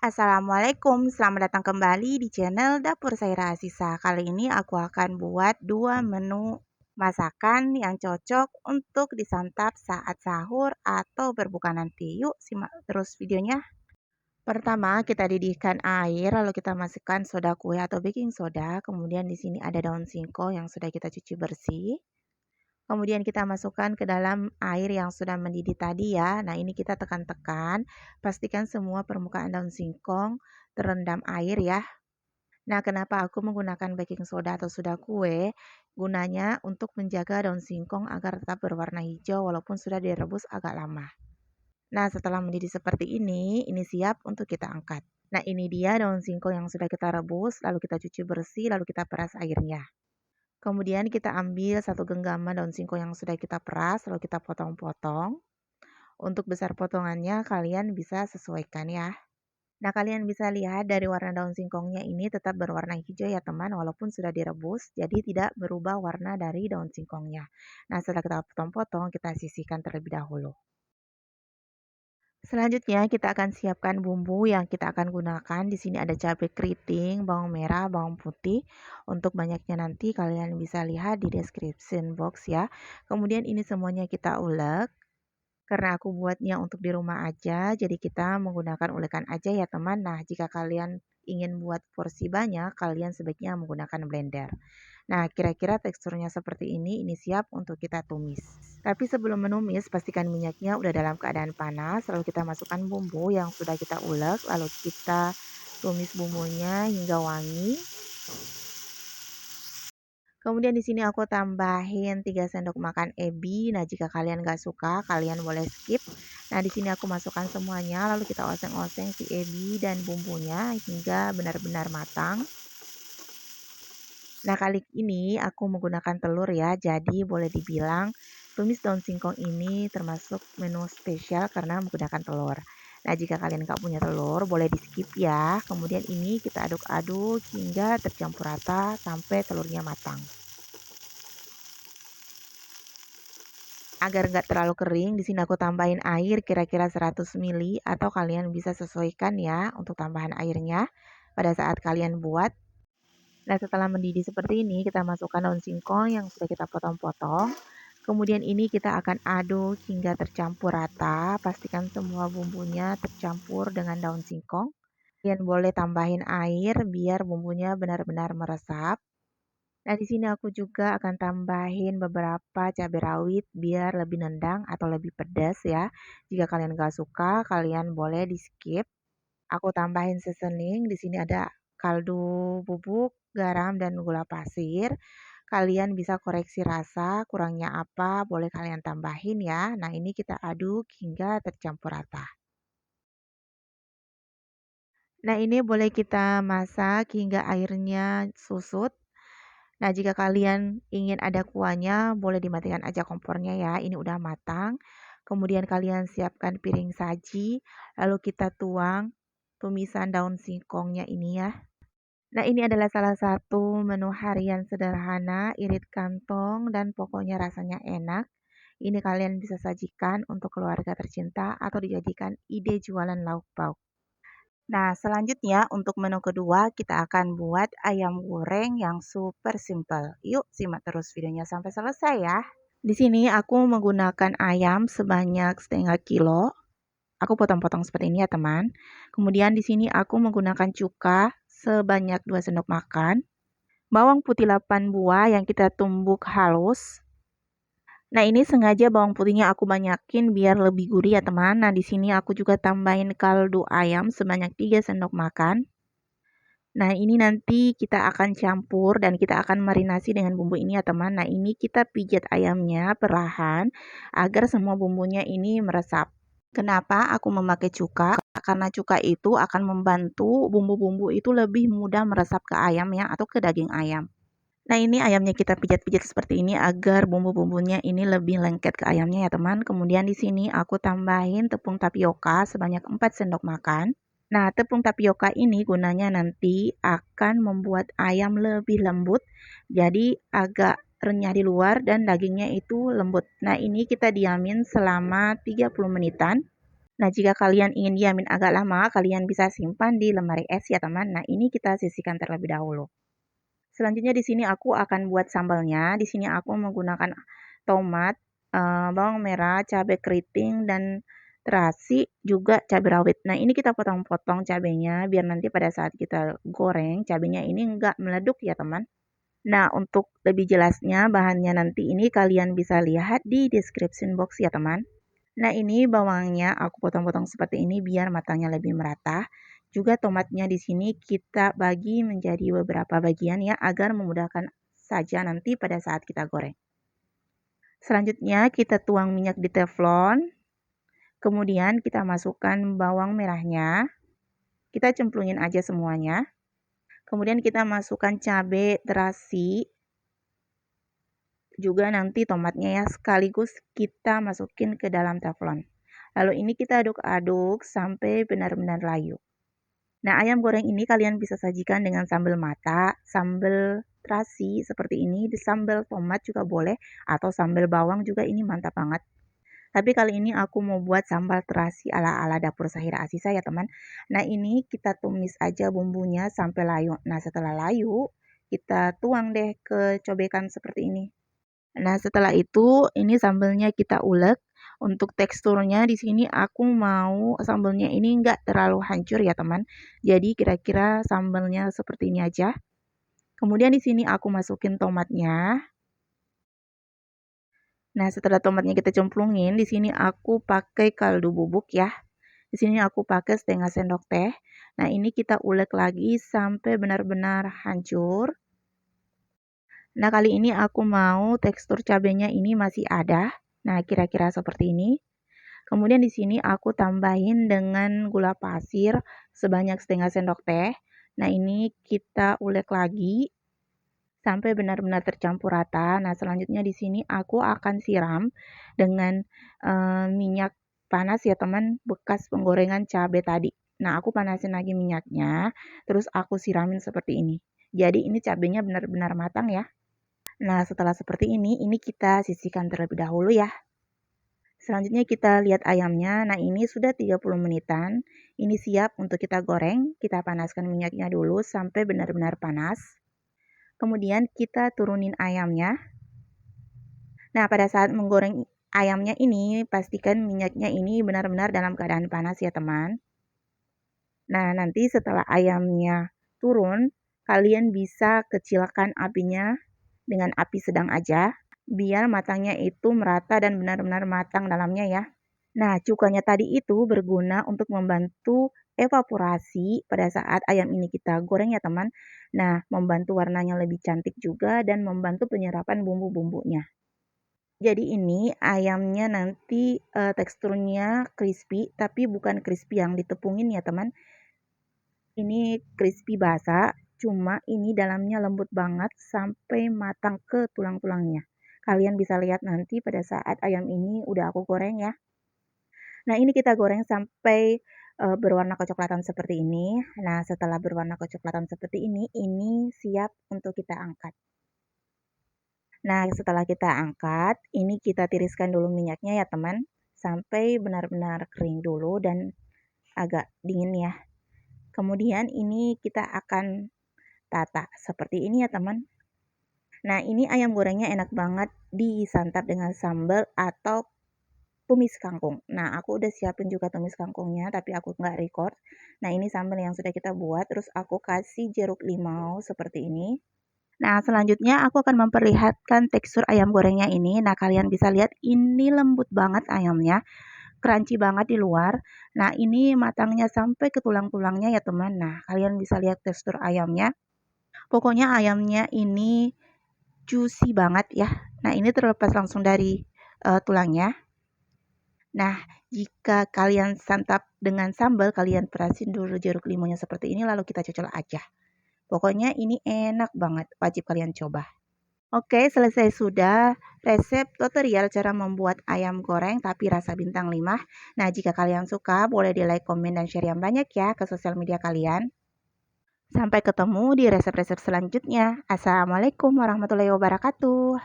Assalamualaikum, selamat datang kembali di channel Dapur Saira Asisa. Kali ini aku akan buat dua menu masakan yang cocok untuk disantap saat sahur atau berbuka nanti. Yuk simak terus videonya. Pertama, kita didihkan air, lalu kita masukkan soda kue atau baking soda. Kemudian di sini ada daun singkong yang sudah kita cuci bersih. Kemudian kita masukkan ke dalam air yang sudah mendidih tadi ya. Nah, ini kita tekan-tekan, pastikan semua permukaan daun singkong terendam air ya. Nah, kenapa aku menggunakan baking soda atau soda kue? Gunanya untuk menjaga daun singkong agar tetap berwarna hijau walaupun sudah direbus agak lama. Nah, setelah mendidih seperti ini siap untuk kita angkat. Nah, ini dia daun singkong yang sudah kita rebus, lalu kita cuci bersih, lalu kita peras airnya. Kemudian kita ambil satu genggaman daun singkong yang sudah kita peras, lalu kita potong-potong. Untuk besar potongannya kalian bisa sesuaikan ya. Nah, kalian bisa lihat dari warna daun singkongnya ini tetap berwarna hijau ya teman, walaupun sudah direbus, jadi tidak berubah warna dari daun singkongnya. Nah, setelah kita potong-potong, kita sisihkan terlebih dahulu. Selanjutnya kita akan siapkan bumbu yang kita akan gunakan. Di sini ada cabai keriting, bawang merah, bawang putih. Untuk banyaknya nanti kalian bisa lihat di description box ya. Kemudian ini semuanya kita ulek. Karena aku buatnya untuk di rumah aja, jadi kita menggunakan ulekan aja ya teman. Nah, jika kalian ingin buat porsi banyak, kalian sebaiknya menggunakan blender. Nah, kira-kira teksturnya seperti ini siap untuk kita tumis. Tapi sebelum menumis, pastikan minyaknya udah dalam keadaan panas, lalu kita masukkan bumbu yang sudah kita ulek, lalu kita tumis bumbunya hingga wangi. Kemudian di sini aku tambahin 3 sendok makan ebi. Nah, jika kalian gak suka, kalian boleh skip. Nah, di sini aku masukkan semuanya, lalu kita oseng-oseng si ebi dan bumbunya hingga benar-benar matang. Nah, kali ini aku menggunakan telur ya, jadi boleh dibilang tumis daun singkong ini termasuk menu spesial karena menggunakan telur. Nah, jika kalian nggak punya telur, boleh di skip ya. Kemudian ini kita aduk-aduk hingga tercampur rata sampai telurnya matang. Agar nggak terlalu kering, di sini aku tambahin air kira-kira 100 ml atau kalian bisa sesuaikan ya untuk tambahan airnya pada saat kalian buat. Nah, setelah mendidih seperti ini, kita masukkan daun singkong yang sudah kita potong-potong. Kemudian ini kita akan aduk hingga tercampur rata. Pastikan semua bumbunya tercampur dengan daun singkong. Kalian boleh tambahin air biar bumbunya benar-benar meresap. Nah, di sini aku juga akan tambahin beberapa cabai rawit biar lebih nendang atau lebih pedas ya. Jika kalian gak suka, kalian boleh di skip. Aku tambahin seasoning, di sini ada kaldu bubuk, garam, dan gula pasir. Kalian bisa koreksi rasa, kurangnya apa, boleh kalian tambahin ya. Nah, ini kita aduk hingga tercampur rata. Nah, ini boleh kita masak hingga airnya susut. Nah, jika kalian ingin ada kuahnya, boleh dimatikan aja kompornya ya. Ini udah matang. Kemudian kalian siapkan piring saji, lalu kita tuang tumisan daun singkongnya ini ya. Nah, ini adalah salah satu menu harian sederhana, irit kantong, dan pokoknya rasanya enak. Ini kalian bisa sajikan untuk keluarga tercinta atau dijadikan ide jualan lauk pauk. Nah, selanjutnya untuk menu kedua kita akan buat ayam goreng yang super simple. Yuk simak terus videonya sampai selesai ya. Di sini aku menggunakan ayam sebanyak setengah kilo. Aku potong-potong seperti ini ya teman. Kemudian di sini aku menggunakan cuka sebanyak 2 sendok makan. Bawang putih 8 buah yang kita tumbuk halus. Nah, ini sengaja bawang putihnya aku banyakin biar lebih gurih ya teman. Nah, di sini aku juga tambahin kaldu ayam sebanyak 3 sendok makan. Nah, ini nanti kita akan campur dan kita akan marinasi dengan bumbu ini ya teman. Nah, ini kita pijat ayamnya perlahan agar semua bumbunya ini meresap. Kenapa aku memakai cuka? Karena cuka itu akan membantu bumbu-bumbu itu lebih mudah meresap ke ayam ya atau ke daging ayam. Nah, ini ayamnya kita pijat-pijat seperti ini agar bumbu-bumbunya ini lebih lengket ke ayamnya ya teman. Kemudian di sini aku tambahin tepung tapioka sebanyak 4 sendok makan. Nah, tepung tapioka ini gunanya nanti akan membuat ayam lebih lembut. Jadi agak renyah di luar dan dagingnya itu lembut. Nah, ini kita diamin selama 30 menitan. Nah, jika kalian ingin diamin agak lama, kalian bisa simpan di lemari es ya teman. Nah, ini kita sisihkan terlebih dahulu. Selanjutnya di sini aku akan buat sambalnya. Di sini aku menggunakan tomat, bawang merah, cabai keriting, dan terasi, juga cabai rawit. Nah, ini kita potong-potong cabainya biar nanti pada saat kita goreng, cabainya ini enggak meleduk ya teman. Nah, untuk lebih jelasnya bahannya nanti ini kalian bisa lihat di description box ya teman. Nah, ini bawangnya aku potong-potong seperti ini biar matangnya lebih merata. Juga tomatnya di sini kita bagi menjadi beberapa bagian ya agar memudahkan saja nanti pada saat kita goreng. Selanjutnya kita tuang minyak di teflon. Kemudian kita masukkan bawang merahnya. Kita cemplungin aja semuanya. Kemudian kita masukkan cabai terasi. Juga nanti tomatnya ya sekaligus kita masukin ke dalam teflon. Lalu ini kita aduk-aduk sampai benar-benar layu. Nah, ayam goreng ini kalian bisa sajikan dengan sambal mata, sambal terasi seperti ini, sambal tomat juga boleh, atau sambal bawang juga ini mantap banget. Tapi kali ini aku mau buat sambal terasi ala-ala dapur Sahira Asisa ya teman. Nah, ini kita tumis aja bumbunya sampai layu. Nah, setelah layu, kita tuang deh ke cobekan seperti ini. Nah, setelah itu ini sambelnya kita ulek. Untuk teksturnya di sini aku mau sambelnya ini enggak terlalu hancur ya, teman. Jadi kira-kira sambelnya seperti ini aja. Kemudian di sini aku masukin tomatnya. Nah, setelah tomatnya kita cemplungin, di sini aku pakai kaldu bubuk ya. Di sini aku pakai setengah sendok teh. Nah, ini kita ulek lagi sampai benar-benar hancur. Nah, kali ini aku mau tekstur cabenya ini masih ada. Nah, kira-kira seperti ini. Kemudian di sini aku tambahin dengan gula pasir sebanyak setengah sendok teh. Nah, ini kita ulek lagi sampai benar-benar tercampur rata. Nah, selanjutnya di sini aku akan siram dengan minyak panas ya teman, bekas penggorengan cabai tadi. Nah, aku panasin lagi minyaknya, terus aku siramin seperti ini. Jadi ini cabenya benar-benar matang ya. Nah, setelah seperti ini kita sisihkan terlebih dahulu ya. Selanjutnya kita lihat ayamnya. Nah, ini sudah 30 menitan. Ini siap untuk kita goreng. Kita panaskan minyaknya dulu sampai benar-benar panas. Kemudian kita turunin ayamnya. Nah, pada saat menggoreng ayamnya ini, pastikan minyaknya ini benar-benar dalam keadaan panas ya, teman. Nah, nanti setelah ayamnya turun, kalian bisa kecilkan apinya dengan api sedang aja, biar matangnya itu merata dan benar-benar matang dalamnya ya. Nah, cukanya tadi itu berguna untuk membantu evaporasi pada saat ayam ini kita goreng ya teman. Nah, membantu warnanya lebih cantik juga dan membantu penyerapan bumbu-bumbunya. Jadi ini ayamnya nanti teksturnya crispy, tapi bukan crispy yang ditepungin ya teman. Ini crispy basah, cuma ini dalamnya lembut banget sampai matang ke tulang-tulangnya. Kalian bisa lihat nanti pada saat ayam ini udah aku goreng ya. Nah, ini kita goreng sampai berwarna kecoklatan seperti ini. Nah, setelah berwarna kecoklatan seperti ini siap untuk kita angkat. Nah, setelah kita angkat, ini kita tiriskan dulu minyaknya ya teman, sampai benar-benar kering dulu dan agak dingin ya. Kemudian ini kita akan tata seperti ini ya teman. Nah, ini ayam gorengnya enak banget disantap dengan sambal atau tumis kangkung. Nah, aku udah siapin juga tumis kangkungnya, tapi aku nggak record. Nah, ini sambal yang sudah kita buat, terus aku kasih jeruk limau seperti ini. Nah, selanjutnya aku akan memperlihatkan tekstur ayam gorengnya ini. Nah, kalian bisa lihat ini lembut banget ayamnya, crunchy banget di luar. Nah, ini matangnya sampai ke tulang-tulangnya ya teman. Nah, kalian bisa lihat tekstur ayamnya. Pokoknya ayamnya ini juicy banget ya. Nah, ini terlepas langsung dari tulangnya. Nah, jika kalian santap dengan sambal, kalian perasin dulu jeruk limunya seperti ini, lalu kita cocol aja. Pokoknya ini enak banget, wajib kalian coba. Oke, selesai sudah resep tutorial cara membuat ayam goreng tapi rasa bintang 5. Nah, jika kalian suka, boleh di like, komen, dan share yang banyak ya ke sosial media kalian. Sampai ketemu di resep-resep selanjutnya. Assalamualaikum warahmatullahi wabarakatuh.